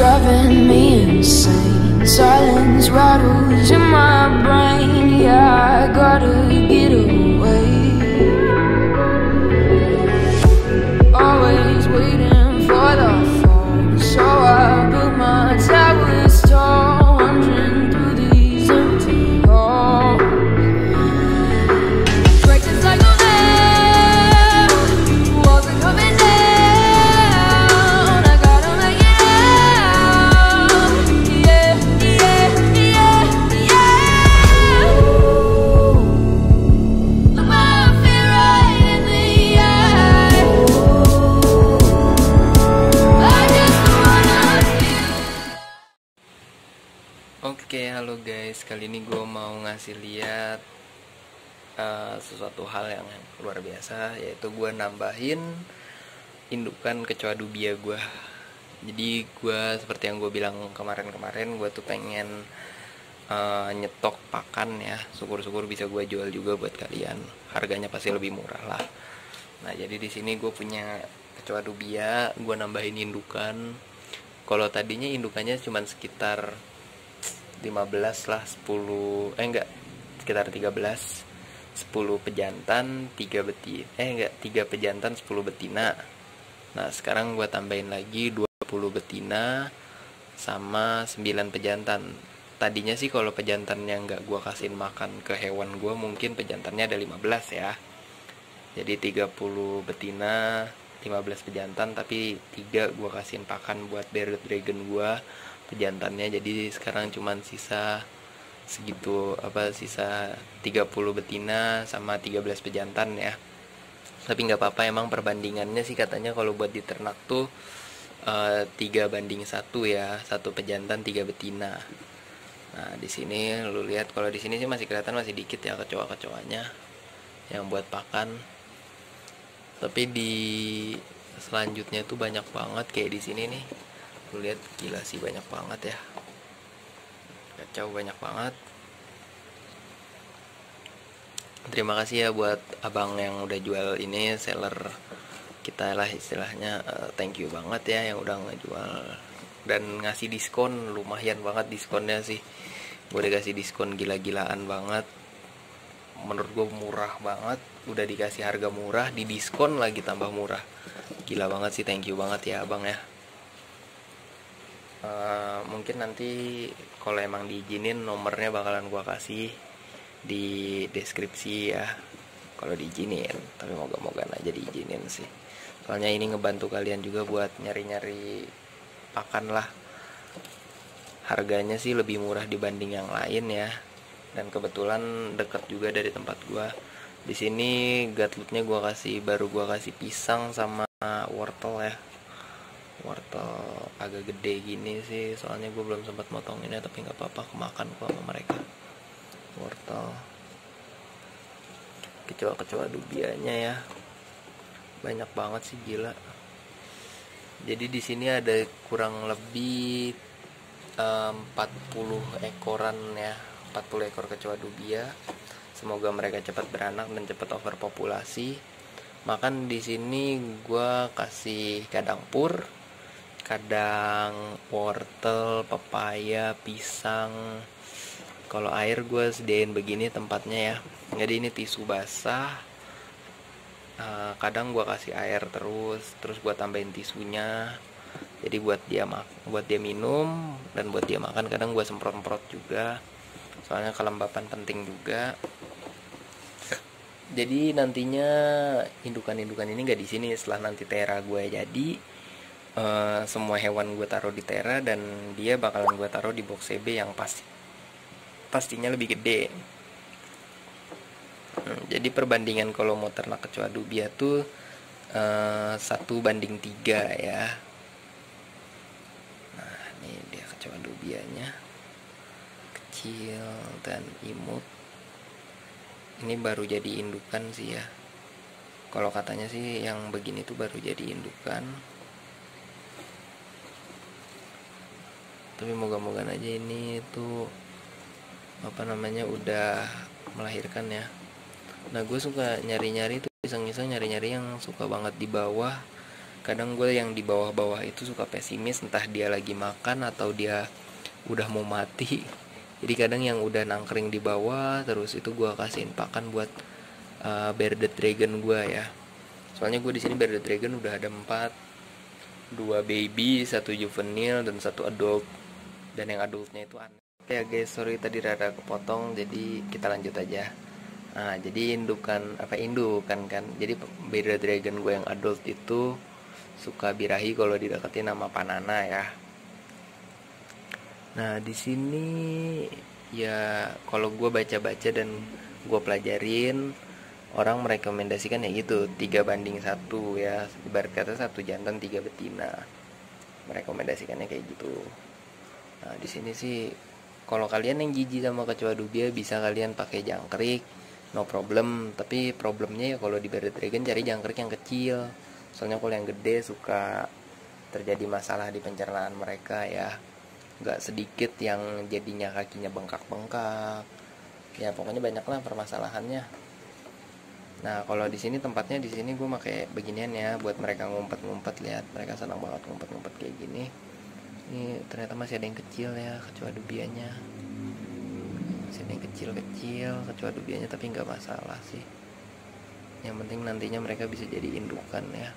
driving me insane. Silence rattles in my brain. Yeah, I gotta get away. Always waiting for the phone, so I built my towers tall, wandering through these empty halls. Break the cycle now, walls are coming down. I gotta make it out. Yeah, yeah, yeah, yeah. Look my fear right in the eye. I just wanna feel. Oke, halo guys. Kali ini gue mau ngasih lihat sesuatu hal yang luar biasa, yaitu gue nambahin indukan kecoa dubia gue. Jadi gue seperti yang gue bilang kemarin-kemarin, gue tuh pengen nyetok pakan ya. Syukur-syukur bisa gue jual juga buat kalian. Harganya pasti lebih murah lah. Nah, jadi di sini gue punya kecoa dubia, gue nambahin indukan. Kalau tadinya indukannya cuma sekitar 15 lah, 10 sekitar 13, 10 pejantan, 3 betina, 3 pejantan, 10 betina. Nah, sekarang gue tambahin lagi 20 betina sama 9 pejantan. Tadinya sih kalau pejantannya nggak gue kasihin makan ke hewan gue, mungkin pejantannya ada 15 ya. Jadi 30 betina, 15 pejantan, tapi 3 gue kasihin pakan buat bearded dragon gue pejantannya. Jadi sekarang cuman sisa segitu, sisa 30 betina sama 13 pejantan ya. Tapi nggak apa-apa, emang perbandingannya sih katanya kalau buat diternak tuh 3:1 ya, 1 pejantan 3 betina. Nah, di sini lu lihat, kalau di sini sih masih kelihatan masih dikit ya kecoa-kecoanya yang buat pakan. Tapi di selanjutnya tuh banyak banget, kayak di sini nih. Lu lihat, gila sih banyak banget ya. Kacau, banyak banget. Terima kasih ya buat abang yang udah jual ini, seller kita lah istilahnya. Thank you banget ya yang udah ngejual dan ngasih diskon. Lumayan banget diskonnya sih. Gue dikasih diskon gila-gilaan banget. Menurut gue murah banget. Udah dikasih harga murah, di diskon lagi tambah murah. Gila banget sih, thank you banget ya abang ya. Mungkin nanti kalau emang diizinin nomornya bakalan gua kasih di deskripsi ya, kalau diizinin. Tapi moga-moga aja diizinin sih, soalnya ini ngebantu kalian juga buat nyari-nyari pakan lah. Harganya sih lebih murah dibanding yang lain ya, dan kebetulan deket juga dari tempat gua. Di sini gatlootnya baru gua kasih pisang sama wortel ya. Wortel agak gede gini sih, soalnya gue belum sempat motonginnya, tapi nggak apa-apa, kemakan kok sama mereka. Wortel, kecoa-kecoa dubianya ya, banyak banget sih, gila. Jadi di sini ada kurang lebih 40 ekoran ya, 40 ekor kecoa dubia. Semoga mereka cepat beranak dan cepat overpopulasi. Makan di sini gue kasih kadang pur, kadang wortel, pepaya, pisang. Kalau air gue sediain begini tempatnya ya. Jadi ini tisu basah. Kadang gue kasih air terus gue tambahin tisunya. Jadi buat dia minum dan buat dia makan. Kadang gue semprot-semprot juga. Soalnya kelembapan penting juga. Jadi nantinya indukan-indukan ini nggak di sini. Setelah nanti tera gue jadi, semua hewan gue taruh di tera, dan dia bakalan gue taruh di box CB yang pastinya lebih gede. Jadi perbandingan kalau mau ternak kecoa dubia tuh 1:3 ya. Nah, ini dia kecoa dubianya, kecil dan imut. Ini baru jadi indukan sih ya. Kalau katanya sih yang begini tuh baru jadi indukan. Tapi moga-moga aja ini tuh udah melahirkan ya. Nah, gue suka nyari-nyari tuh, iseng-iseng nyari-nyari yang suka banget di bawah, Kadang gue yang di bawah-bawah itu suka pesimis, entah dia lagi makan atau dia udah mau mati. Jadi kadang yang udah nangkring di bawah terus itu gue kasihin pakan buat bearded dragon gue ya. Soalnya gue di sini bearded dragon udah ada 4, 2 baby, 1 juvenile dan 1 adult. Dan yang adultnya itu aneh. Oke ya guys, sorry tadi rada kepotong, jadi kita lanjut aja. Nah, jadi indukan kan. Jadi bearded dragon gue yang adult itu suka birahi kalau dideketin sama panana ya. Nah di sini ya kalau gue baca-baca dan gue pelajarin, orang merekomendasikan ya gitu 3:1 ya, ibarat kata 1 jantan 3 betina, merekomendasikannya kayak gitu. Nah di sini sih kalau kalian yang jijik sama kecoa dubia bisa kalian pakai jangkrik, no problem. Tapi problemnya ya kalau di bearded dragon cari jangkrik yang kecil, soalnya kalau yang gede suka terjadi masalah di pencernaan mereka ya. Gak sedikit yang jadinya kakinya bengkak-bengkak. Ya pokoknya banyak lah permasalahannya. Nah kalau di sini tempatnya di sini gue pakai beginian ya buat mereka ngumpet-ngumpet. Lihat mereka senang banget ngumpet-ngumpet kayak gini. Ini ternyata masih ada yang kecil ya kecoa dubianya. Masih ada yang kecil-kecil kecoa dubianya, tapi nggak masalah sih. Yang penting nantinya mereka bisa jadi indukan ya.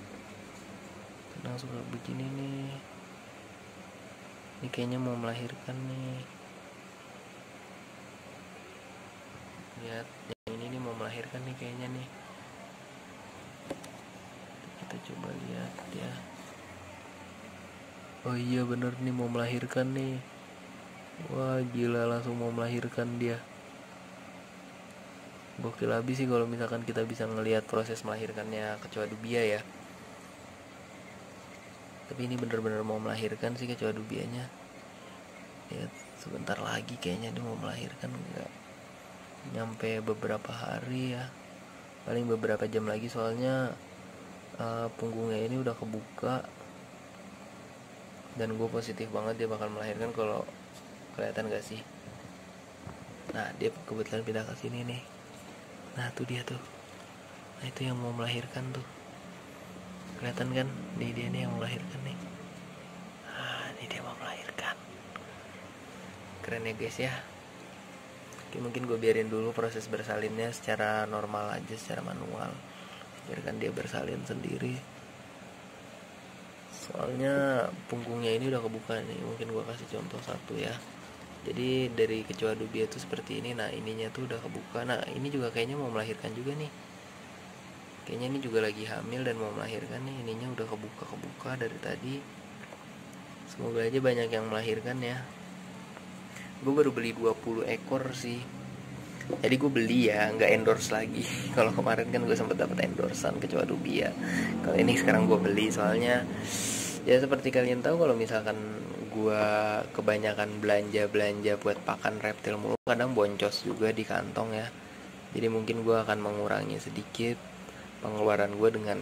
Tenang, suka begini nih. Ini kayaknya mau melahirkan nih. Lihat, yang ini nih mau melahirkan nih kayaknya nih. Kita coba lihat ya. Oh iya bener nih mau melahirkan nih. Wah gila, langsung mau melahirkan dia. Gokil abis sih kalau misalkan kita bisa ngelihat proses melahirkannya kecoa dubia ya. Tapi ini bener-bener mau melahirkan sih kecoa dubianya. Lihat sebentar lagi kayaknya dia mau melahirkan, nggak nyampe beberapa hari ya, paling beberapa jam lagi, soalnya punggungnya ini udah kebuka. Dan gue positif banget dia bakal melahirkan, kalau kelihatan gak sih. Nah dia kebetulan pindah ke sini nih. Nah tuh dia tuh. Nah itu yang mau melahirkan tuh. Kelihatan kan? Dia nih yang melahirkan nih. Nah ini dia mau melahirkan. Keren ya guys ya. Oke, mungkin gue biarin dulu proses bersalinnya secara normal aja, secara manual. Biarkan dia bersalin sendiri. Soalnya punggungnya ini udah kebuka nih. Mungkin gue kasih contoh satu ya. Jadi dari kecoa dubia itu seperti ini. Nah ininya tuh udah kebuka. Nah ini juga kayaknya mau melahirkan juga nih. Kayaknya ini juga lagi hamil dan mau melahirkan nih. Ininya udah kebuka dari tadi. Semoga aja banyak yang melahirkan ya. Gue baru beli 20 ekor sih. Jadi gue beli ya, nggak endorse lagi. Kalau kemarin kan gue sempat dapat endorsean kecoa dubia. Kalau ini sekarang gue beli, soalnya ya seperti kalian tahu kalau misalkan gue kebanyakan belanja buat pakan reptil mulu, kadang boncos juga di kantong ya. Jadi mungkin gue akan mengurangi sedikit pengeluaran gue dengan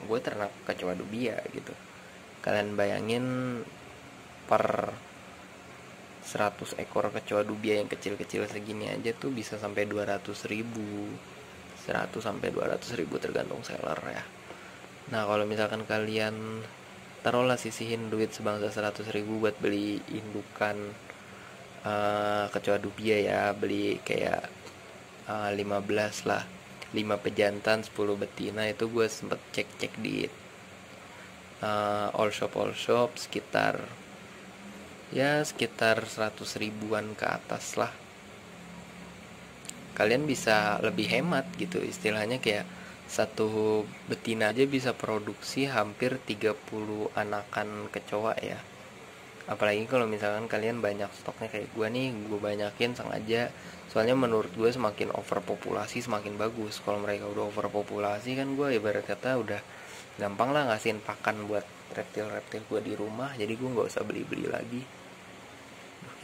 gue ternak kecoa dubia gitu. Kalian bayangin per 100 ekor kecoa dubia yang kecil-kecil segini aja tuh bisa sampai 200.000, 100 sampai 200.000 tergantung seller ya. Nah kalau misalkan kalian taruhlah sisihin duit sebangsa 100.000 buat beli indukan kecoa dubia ya, beli kayak 15 lah, 5 pejantan 10 betina. Itu gue sempet cek di all shop sekitar 100 ribuan ke atas lah. Kalian bisa lebih hemat gitu, istilahnya kayak satu betina aja bisa produksi hampir 30 anakan kecoa ya. Apalagi kalau misalkan kalian banyak stoknya kayak gue nih, gue banyakin sengaja. Soalnya menurut gue semakin overpopulasi semakin bagus. Kalau mereka udah overpopulasi kan gue ibarat kata udah gampang lah ngasihin pakan buat reptil-reptil gue di rumah. Jadi gue gak usah beli-beli lagi.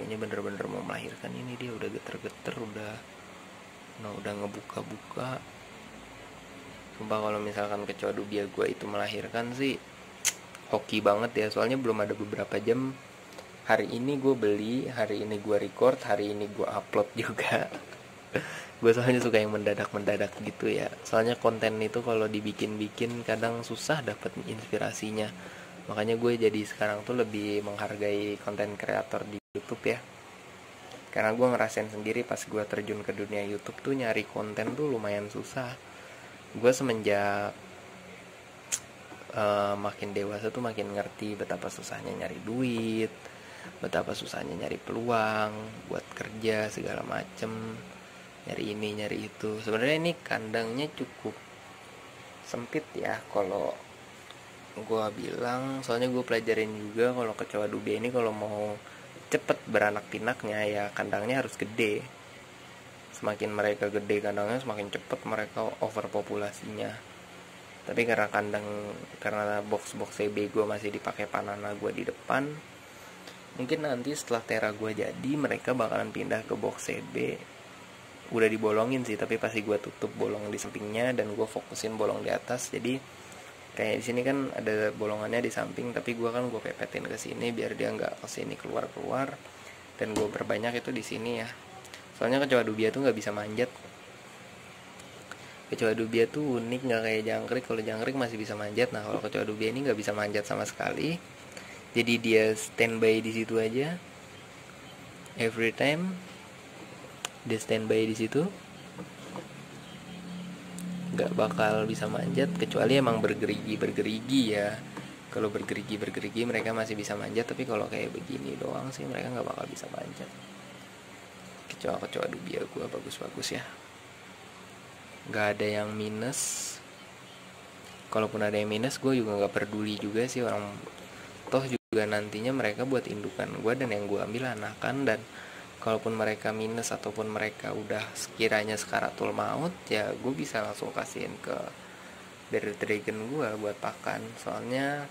Kayaknya bener-bener mau melahirkan ini. Dia udah geter-geter, udah ngebuka-buka. Sumpah kalau misalkan kecoa dubia gue itu melahirkan sih hoki banget ya. Soalnya belum ada beberapa jam. Hari ini gue beli, hari ini gue record, hari ini gue upload juga. Gue soalnya suka yang mendadak gitu ya. Soalnya konten itu kalau dibikin-bikin kadang susah dapet inspirasinya. Makanya gue jadi sekarang tuh lebih menghargai konten kreator di YouTube ya. Karena gue ngerasain sendiri pas gue terjun ke dunia YouTube tuh nyari konten tuh lumayan susah. Gue semenjak makin dewasa tuh makin ngerti betapa susahnya nyari duit, betapa susahnya nyari peluang buat kerja segala macem, nyari ini nyari itu. Sebenarnya ini kandangnya cukup sempit ya kalau gue bilang, soalnya gue pelajarin juga kalau kecoa dubia ini kalau mau cepet beranak pinaknya ya kandangnya harus gede. Semakin mereka gede kandangnya semakin cepet mereka overpopulasinya. Tapi karena box CB gue masih dipakai Panana gue di depan, mungkin nanti setelah Tera gue jadi mereka bakalan pindah ke box CB. Udah dibolongin sih, tapi pasti gue tutup bolong di sampingnya dan gue fokusin bolong di atas. Jadi kayak di sini kan ada bolongannya di samping, tapi gue pepetin ke sini biar dia nggak ke sini keluar, dan gue berbanyak itu di sini ya. Soalnya kecoa dubia tuh nggak bisa manjat. Kecoa dubia tuh unik, nggak kayak jangkrik. Kalau jangkrik masih bisa manjat, nah kalau kecoa dubia ini nggak bisa manjat sama sekali. Jadi dia standby di situ aja. Every time dia standby di situ, nggak bakal bisa manjat kecuali emang bergerigi ya. Kalau bergerigi mereka masih bisa manjat, tapi kalau kayak begini doang sih mereka nggak bakal bisa manjat. Kecoa dubia gue bagus ya, nggak ada yang minus. Kalaupun ada yang minus gue juga nggak peduli juga sih, orang toh juga nantinya mereka buat indukan gue dan yang gue ambil anakan. Dan kalaupun mereka minus ataupun mereka udah sekiranya sekaratul maut ya gue bisa langsung kasihin ke dari dragon gue buat pakan. Soalnya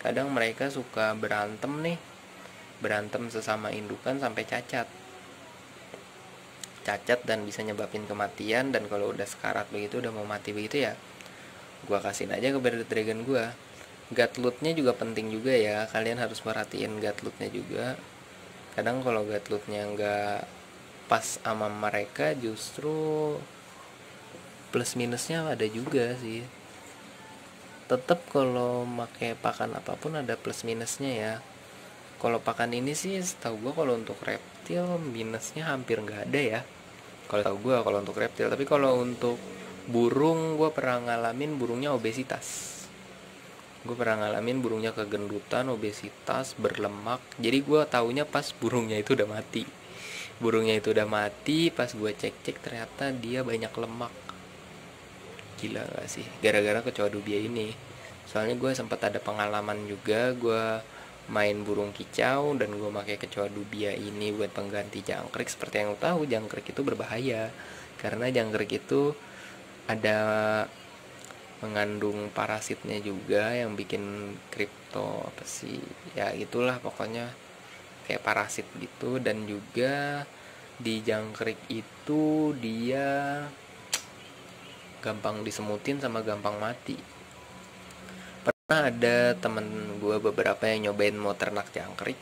kadang mereka suka berantem sesama indukan sampai cacat dan bisa nyebabin kematian. Dan kalau udah sekarat begitu, udah mau mati begitu ya gue kasihin aja ke bearded dragon gue. Gutlootnya juga penting juga ya, kalian harus perhatiin gutlootnya juga. Kadang kalau gutlootnya nggak pas sama mereka justru plus minusnya ada juga sih. Tetap kalau pakai pakan apapun ada plus minusnya ya. Kalau pakan ini sih setahu gue kalau untuk reptil minusnya hampir nggak ada ya. Kalau tahu gue kalau untuk reptil, tapi kalau untuk burung gue pernah ngalamin burungnya obesitas. Gue pernah ngalamin burungnya kegendutan, obesitas, berlemak. Jadi gue taunya pas burungnya itu udah mati. Pas gue cek ternyata dia banyak lemak. Gila gak sih? Gara-gara kecoa dubia ini. Soalnya gue sempat ada pengalaman juga, gue main burung kicau dan gue pakai kecoa dubia ini buat pengganti jangkrik. Seperti yang lo tahu, jangkrik itu berbahaya karena jangkrik itu ada mengandung parasitnya juga yang bikin kripto apa sih ya, itulah pokoknya kayak parasit gitu. Dan juga di jangkrik itu dia gampang disemutin sama gampang mati. Pernah ada temen gue beberapa yang nyobain mau ternak jangkrik,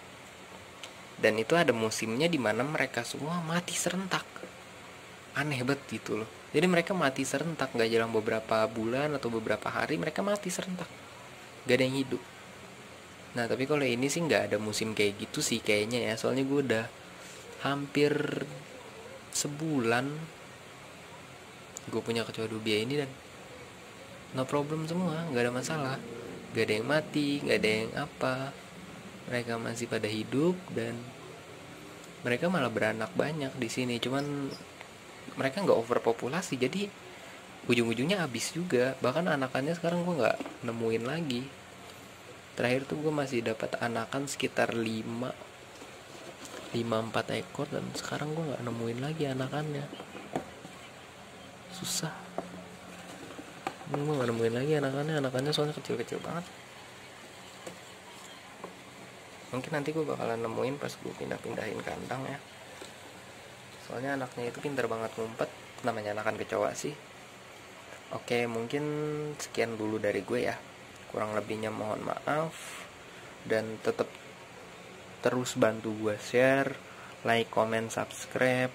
dan itu ada musimnya dimana mereka semua mati serentak. Aneh banget gitu loh. Jadi mereka mati serentak, gak jalan beberapa bulan atau beberapa hari mereka mati serentak, gak ada yang hidup. Nah tapi kalau ini sih gak ada musim kayak gitu sih kayaknya ya. Soalnya gue udah hampir sebulan gue punya kecoa dubia ini dan no problem semua, gak ada masalah. Gak ada yang mati, gak ada yang apa. Mereka masih pada hidup dan mereka malah beranak banyak di sini. Cuman mereka nggak overpopulasi, jadi ujung-ujungnya habis juga. Bahkan anakannya sekarang gue nggak nemuin lagi. Terakhir tuh gue masih dapat anakan sekitar 5-4 ekor, dan sekarang gue nggak nemuin lagi anakannya. Susah. Gue nggak nemuin lagi anakannya soalnya kecil-kecil banget. Mungkin nanti gue bakalan nemuin pas gue pindahin kandang ya. Soalnya anaknya itu pintar banget ngumpet, namanya anakan kecoa sih. Oke, mungkin sekian dulu dari gue ya. Kurang lebihnya mohon maaf. Dan tetap terus bantu gue share, like, comment, subscribe.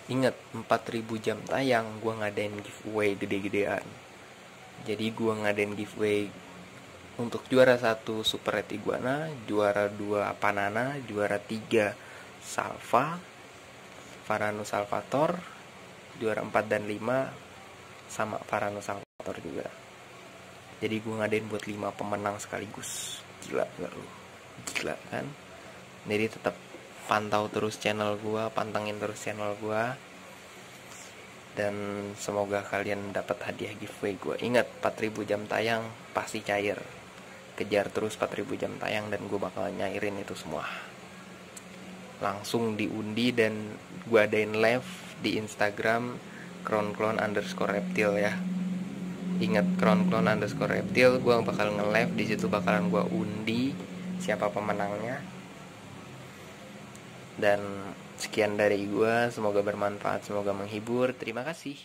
Ingat, 4000 jam tayang gue ngadain giveaway gede-gedean. Jadi gue ngadain giveaway untuk juara 1 Super Red Iguana, juara 2 Panana, juara 3 Salva, Varanus Salvator, juara 4 dan 5 sama Varanus Salvator juga. Jadi gue ngadain buat 5 pemenang sekaligus. Gila gak lu? Gila kan? Jadi tetap pantau terus channel gue, pantengin terus channel gue, dan semoga kalian dapat hadiah giveaway gue. Ingat, 4000 jam tayang pasti cair. Kejar terus 4000 jam tayang dan gue bakal nyairin itu semua. Langsung diundi dan gue adain live di Instagram crown_reptil ya. Ingat, crown_reptil, gue bakal nge-live di situ, bakalan gue undi siapa pemenangnya. Dan sekian dari gue, semoga bermanfaat, semoga menghibur. Terima kasih.